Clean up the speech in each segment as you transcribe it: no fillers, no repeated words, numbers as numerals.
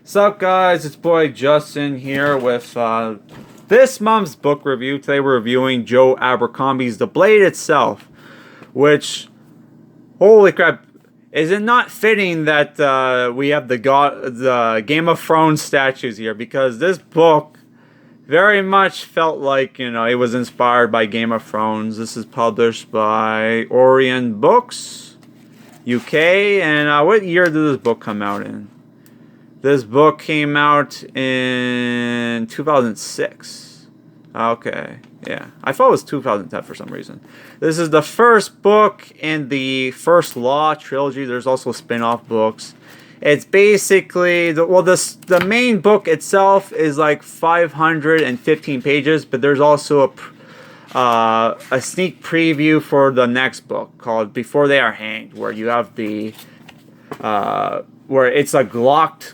Sup guys, it's boy Justin here with this month's book review. Today we're reviewing Joe Abercrombie's The Blade Itself, which, holy crap, is it not fitting that we have the Game of Thrones statues here, because this book very much felt like, it was inspired by Game of Thrones. This is published by Orion Books, UK, and what year did this book come out in? This book came out in 2006. Okay, yeah. I thought it was 2010 for some reason. This is the first book in the First Law trilogy. There's also spin-off books. It's basically, the main book itself is like 515 pages, but there's also a sneak preview for the next book called Before They Are Hanged, where you have where it's a Glock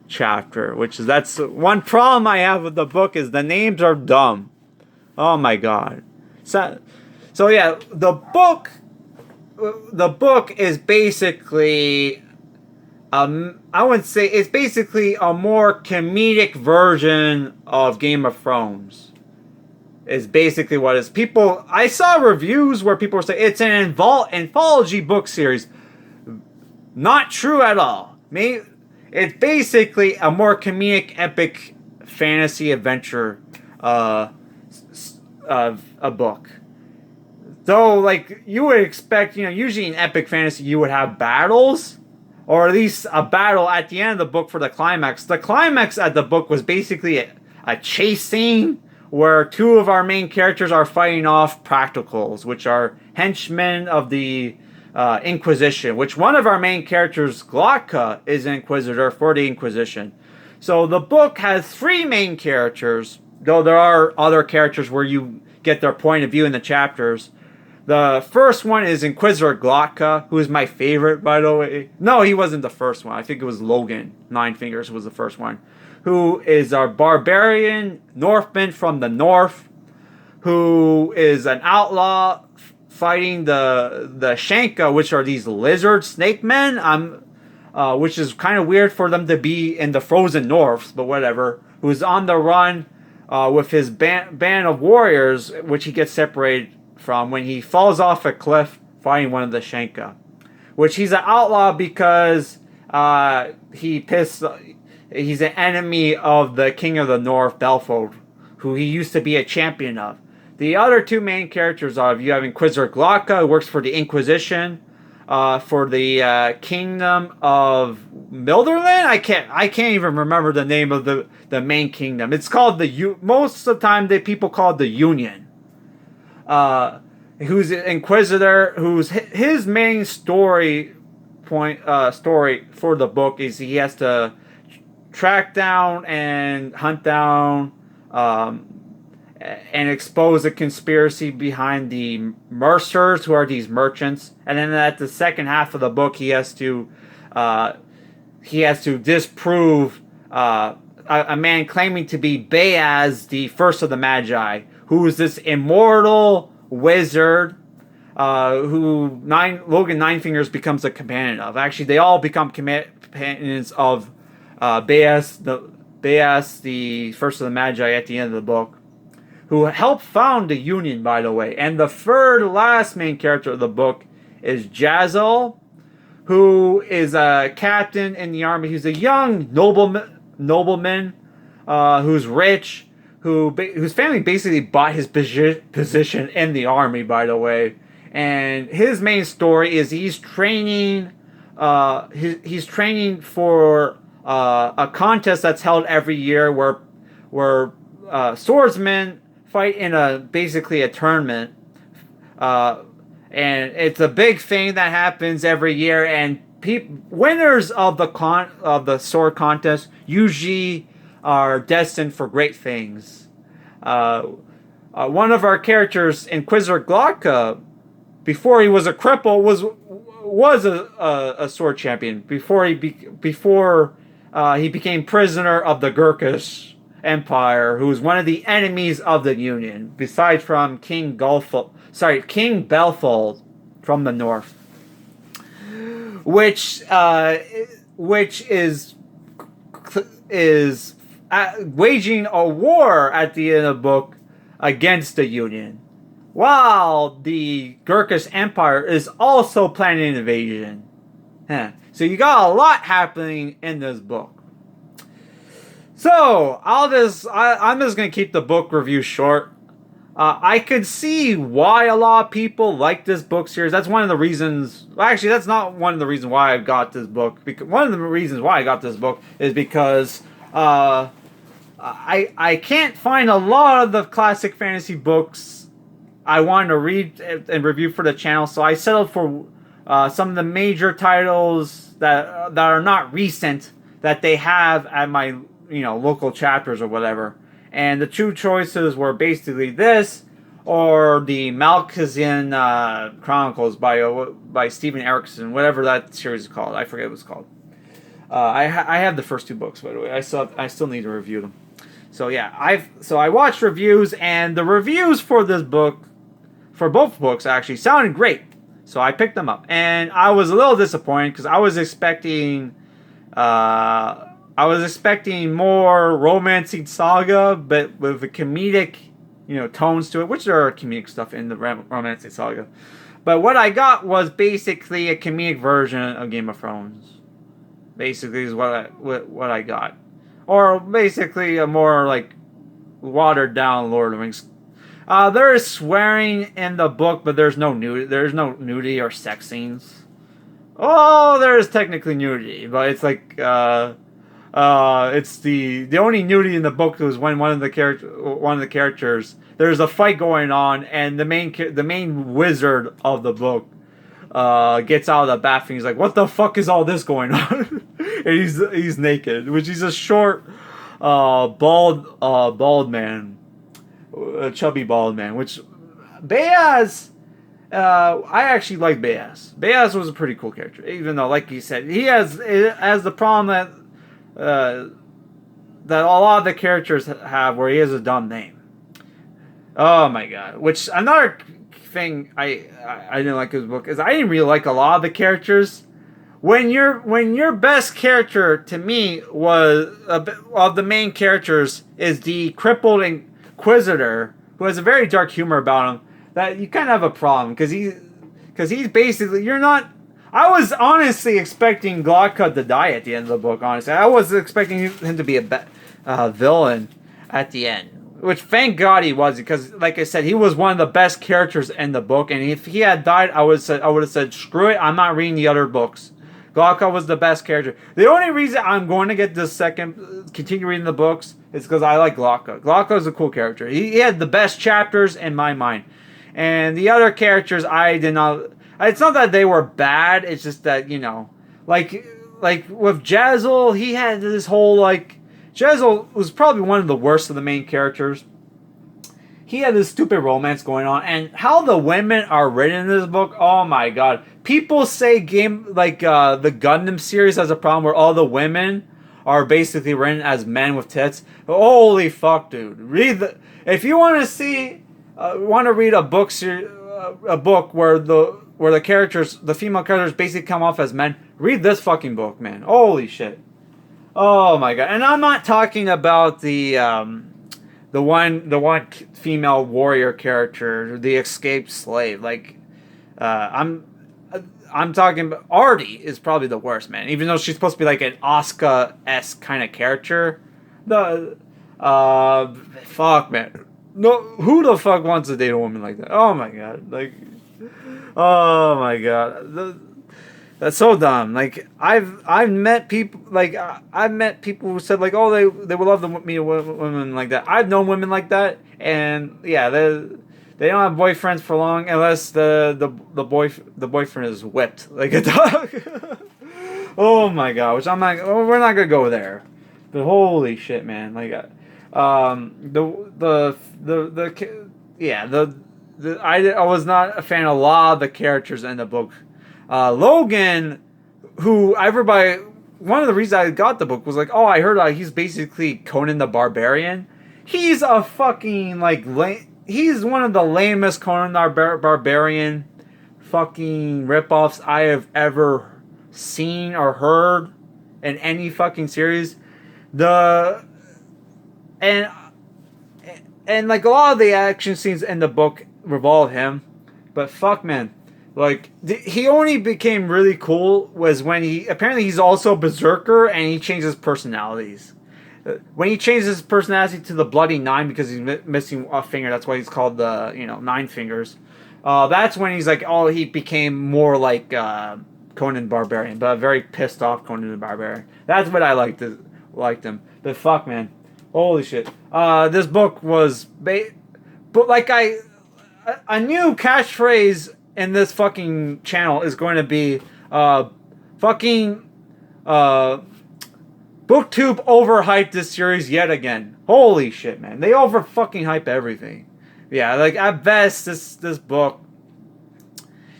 chapter, that's one problem I have with the book, is the names are dumb. Oh my god. So yeah, the book is basically I would say it's basically a more comedic version of Game of Thrones. Is basically what it is. I saw reviews where people were saying it's an anthology book series. Not true at all. It's basically a more comedic, epic fantasy adventure of a book. Though, like, you would expect, usually in epic fantasy you would have battles, or at least a battle at the end of the book for the climax. The climax of the book was basically a chase scene where two of our main characters are fighting off practicals, which are henchmen of the Inquisition, which one of our main characters, Glauca, is an Inquisitor for the Inquisition. So the book has three main characters, though there are other characters where you get their point of view in the chapters. The first one is Inquisitor Glauca, who is my favorite, by the way. No, he wasn't the first one. I think it was Logan Nine Fingers was the first one, who is our barbarian Northman from the north, who is an outlaw fighting the Shanka, which are these lizard snake men, which is kind of weird for them to be in the frozen north, but whatever, who's on the run with his band of warriors, which he gets separated from when he falls off a cliff fighting one of the Shanka, which he's an outlaw because he's an enemy of the King of the North, Belford, who he used to be a champion of. The other two main characters you have Inquisitor Glauca, who works for the Inquisition, for the Kingdom of Milderland. I can't even remember the name of the main kingdom. It's called most of the time people call it the Union. Who's an Inquisitor, his main story for the book is he has to track down and hunt down and expose a conspiracy behind the Mercers, who are these merchants. And then at the second half of the book, he has to disprove a man claiming to be Baaz, the first of the Magi, who is this immortal wizard who Logan Nine Fingers becomes a companion of. Actually, they all become companions of Baaz, the first of the Magi, at the end of the book, who helped found the Union, by the way. And the third last main character of the book is Jazel, who is a captain in the army. He's a young nobleman who's rich, whose family basically bought his position in the army, by the way. And his main story is he's training for a contest that's held every year where swordsmen fight in basically a tournament, and it's a big thing that happens every year. And winners of the sword contest usually are destined for great things. One of our characters, Inquisitor Glauca, before he was a cripple, was a sword champion before he became prisoner of the Gurkish Empire, who was one of the enemies of the Union, besides from King Belfold from the north. which is is waging a war at the end of the book against the Union, while the Gurkish Empire is also planning an invasion. So you got a lot happening in this book. So I'm just gonna keep the book review short. I could see why a lot of people like this book series. That's one of the reasons. Well, actually, that's not one of the reasons why I got this book. Because one of the reasons why I got this book is because I can't find a lot of the classic fantasy books I wanted to read and review for the channel. So I settled for some of the major titles that are not recent that they have at my local chapters or whatever. And the two choices were basically this or the Malkazian Chronicles by Stephen Erickson, whatever that series is called. I forget what it's called. I have the first two books, by the way. I still need to review them. So yeah, I watched reviews, and the reviews for this book, for both books actually, sounded great. So I picked them up, and I was a little disappointed because I was expecting more romancing saga, but with a comedic, tones to it, which there are comedic stuff in the romancing saga. But what I got was basically a comedic version of Game of Thrones. Basically, is what I got, or basically a more like watered down Lord of the Rings. There is swearing in the book, but there's no nudity or sex scenes. Oh, there is technically nudity, but it's like it's the only nudity in the book was when one of the characters, there's a fight going on, and the main wizard of the book gets out of the bathroom. He's like, "What the fuck is all this going on?" And he's naked, which he's a short, bald man, a chubby bald man. Which Beaz, I actually like Beaz. Beaz was a pretty cool character, even though, like you said, he has the problem that a lot of the characters have, where he has a dumb name. Oh my god! Which another thing I didn't like his book is I didn't really like a lot of the characters. When your best character to me was of the main characters is the crippled Inquisitor, who has a very dark humor about him, that you kind of have a problem because he's basically, you're not. I was honestly expecting Glauca to die at the end of the book. Honestly, I was expecting him to be a villain at the end. Which, thank God he was, because, like I said, he was one of the best characters in the book. And if he had died, I would have said, screw it, I'm not reading the other books. Glauca was the best character. The only reason I'm going to get this continue reading the books is because I like Glauca. Glauca is a cool character. He had the best chapters in my mind. And the other characters, I did not. It's not that they were bad. It's just that, like with Jazzle, he had this whole Jazzle was probably one of the worst of the main characters. He had this stupid romance going on, and how the women are written in this book, oh my god. People say the Gundam series has a problem where all the women are basically written as men with tits. Holy fuck, dude. If you want to read a book where the characters, the female characters basically come off as men, read this fucking book, man. Holy shit. Oh my god. And I'm not talking about the one female warrior character, the escaped slave. I'm talking about Artie is probably the worst, man. Even though she's supposed to be like an Asuka-esque kind of character. Fuck, man. No, who the fuck wants to date a woman like that? Oh my god. Oh my god. That's so dumb. I've met people who said they would love to meet women like that. I've known women like that, and yeah, they don't have boyfriends for long unless the boyfriend is whipped like a dog. Oh my god, which I'm not. We're not gonna go there. But holy shit, man! I was not a fan of a lot of the characters in the book. Logan, who everybody, one of the reasons I got the book was I heard he's basically Conan the Barbarian. He's a fucking he's one of the lamest Conan the Barbarian fucking ripoffs I have ever seen or heard in any fucking series. the and and like a lot of the action scenes in the book revolve him, but fuck man, like he only became really cool was when he apparently he's also a berserker and he changes personalities. When he changes his personality to the Bloody Nine because he's missing a finger, that's why he's called the Nine Fingers. That's when he's like, oh, he became more like Conan Barbarian, but a very pissed off Conan the Barbarian. That's what I liked him. But fuck, man, holy shit. This book was, but like a new catchphrase in this fucking channel is going to be, fucking, BookTube overhyped this series yet again. Holy shit, man, they over fucking hype everything. Yeah, like at best, this book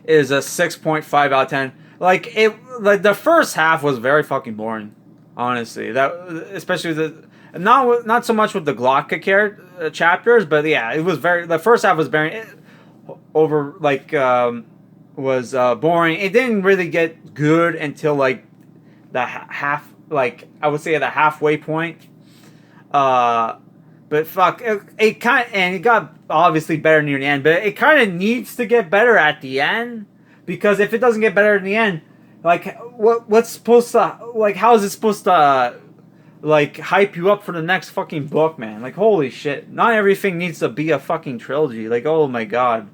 is a 6.5 out of 10. Like the first half was very fucking boring, honestly. That especially not so much with the Glocka chapters, but yeah, it was the first half was very was boring. It didn't really get good until like the half, like I would say at the halfway point. But fuck, it kind of, and it got obviously better near the end, but it kind of needs to get better at the end, because if it doesn't get better in the end, like what's supposed to, like, how is it supposed to like hype you up for the next fucking book, man? Like, holy shit, not everything needs to be a fucking trilogy. Like, oh my god.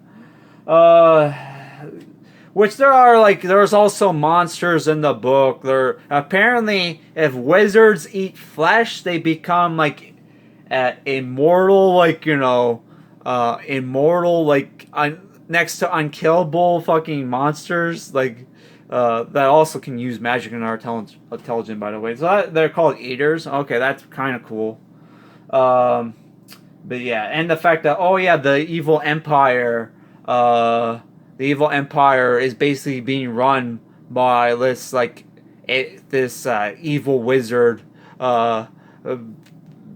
Which there's also monsters in the book. There apparently, if wizards eat flesh, they become like immortal, like immortal, like next to unkillable fucking monsters, like that also can use magic and are intelligent, by the way. So they're called eaters. Okay, that's kind of cool. But yeah, and the fact that the evil empire, is basically being run by this evil wizard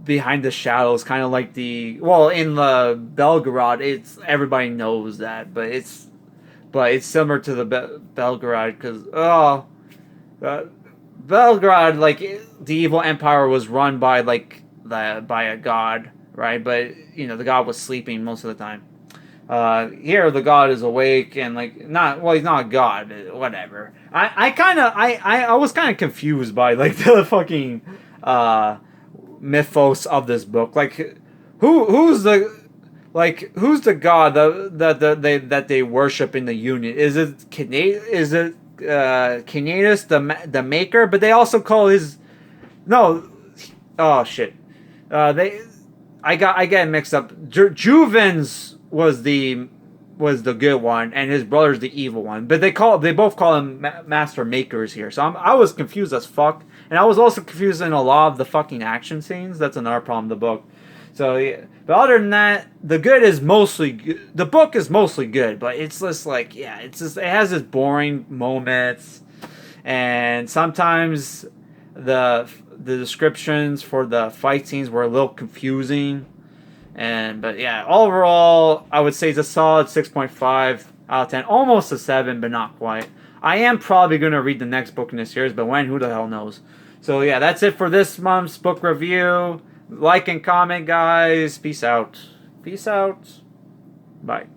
behind the shadows, kind of like in the Belgorod, it's everybody knows that, but it's similar to the Belgorod, because Belgorod, like, the evil empire was run by by a god, right? But the god was sleeping most of the time. Here the god is awake and he's not a god, but whatever. I was kind of confused by like the fucking mythos of this book. Like, who's the god that they worship in the Union? Is it Canadas the Maker? But they also call his shit. I get mixed up. Juvens was the good one, and his brother's the evil one. But they both call him Master Makers here. So I was confused as fuck, and I was also confused in a lot of the fucking action scenes. That's another problem in the book. So yeah, but other than that, the good is mostly good. The book is mostly good, but it's just like, yeah, it has its boring moments, and sometimes the descriptions for the fight scenes were a little confusing. But yeah, overall, I would say it's a solid 6.5 out of 10. Almost a 7, but not quite. I am probably going to read the next book in this series, but when, who the hell knows? So yeah, that's it for this month's book review. Like and comment, guys. Peace out. Peace out. Bye.